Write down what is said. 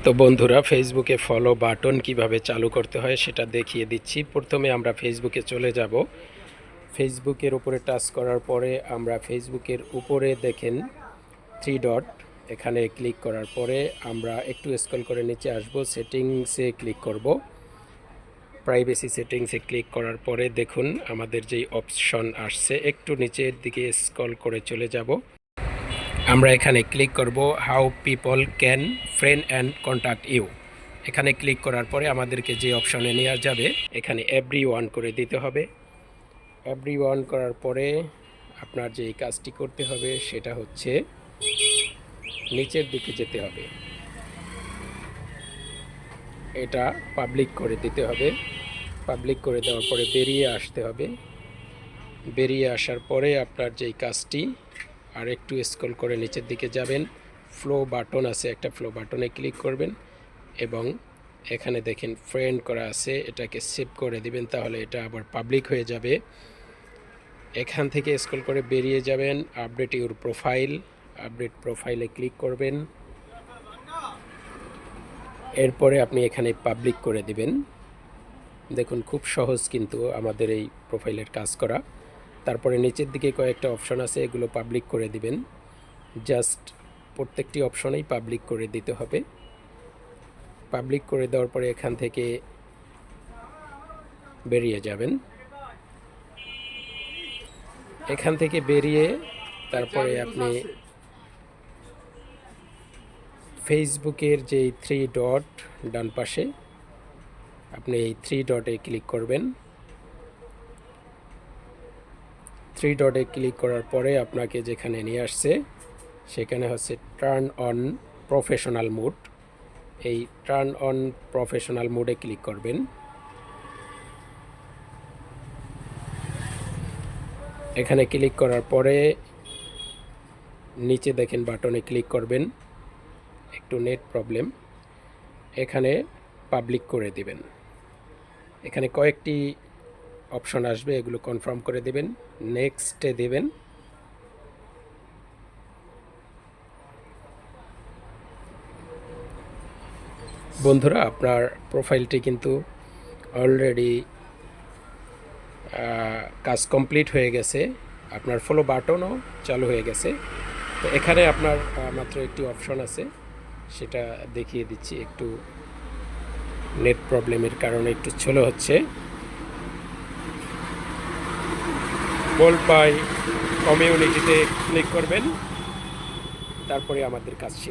তো বন্ধুরা, ফেসবুকে ফলো বাটন কিভাবে চালু করতে হয় সেটা দেখিয়ে দিচ্ছি। প্রথমে আমরা ফেসবুকে চলে যাব। ফেসবুকের উপরে টাচ করার পরে আমরা ফেসবুকের উপরে দেখেন 3 ডট, এখানে ক্লিক করার পরে আমরা একটু স্ক্রল করে নিচে আসব, সেটিংসে ক্লিক করব। প্রাইভেসি সেটিংসে ক্লিক করার পরে দেখুন আমাদের যেই অপশন আসছে, একটু নিচের দিকে স্ক্রল করে চলে যাব। আমরা এখানে ক্লিক করব how people can friend and contact you. এখানে ক্লিক করার পরে আমাদেরকে যে অপশনে নিয়ে যাবে, এখানে এভরি ওয়ান করে দিতে হবে। এভরি ওয়ান করার পরে আপনার যে কাজটি করতে হবে সেটা হচ্ছে নিচের দিকে যেতে হবে, এটা পাবলিক করে দিতে হবে। পাবলিক করে দেওয়ার পরে বেরিয়ে আসতে হবে। বেরিয়ে আসার পরে আপনার যেই কাজটি, আর একটু স্ক্রল করে নিচের দিকে যাবেন, ফ্লো বাটন আছে একটা, ফ্লো বাটনে ক্লিক করবেন এবং এখানে দেখেন ফ্রেন্ড করা আছে, এটাকে সেভ করে দিবেন, তাহলে এটা আবার পাবলিক হয়ে যাবে। এখান থেকে স্ক্রল করে বেরিয়ে যাবেন, আপডেট ইউর প্রোফাইল, আপডেট প্রোফাইলে ক্লিক করবেন। এরপরে আপনি এখানে পাবলিক করে দিবেন। দেখুন খুব সহজ কিন্তু আমাদের এই প্রোফাইলের কাজ করা। তারপরে নিচের দিকে কয়েকটা অপশন আছে, এগুলো পাবলিক করে দিবেন। জাস্ট প্রত্যেকটি অপশনেই পাবলিক করে দিতে হবে। পাবলিক করে দেওয়ার পরে এখান থেকে বেরিয়ে যাবেন। এখান থেকে বেরিয়ে তারপরে আপনি ফেসবুকের যেই 3 ডট ডান পাশে, আপনি এই 3 ডটে ক্লিক করবেন। 3 ডটে ক্লিক করার পরে আপনাকে যেখানে নিয়ে আসছে সেখানে হচ্ছে টার্ন অন প্রফেশনাল মোড। এই টার্ন অন প্রফেশনাল মোডে ক্লিক করবেন। এখানে ক্লিক করার পরে নিচে দেখেন বাটনে ক্লিক করবেন, একটু নেট প্রবলেম, এখানে পাবলিক করে দিবেন। এখানে কয়েকটি অপশন আসবে, এগুলো কনফার্ম করে দিবেন, নেক্সটে দিবেন। বন্ধুরা, আপনার প্রোফাইলটি কিন্তু অলরেডি কাজ কমপ্লিট হয়ে গেছে, আপনার ফলো বাটনও চালু হয়ে গেছে। তো এখানে আপনার মাত্র একটি অপশন আছে, সেটা দেখিয়ে দিচ্ছি। একটু নেট প্রবলেমের কারণে একটু স্লো হচ্ছে। বোল্ড বাই কমিউনিটিতে ক্লিক করবেন, তারপরে আমাদের কাজ শেষ।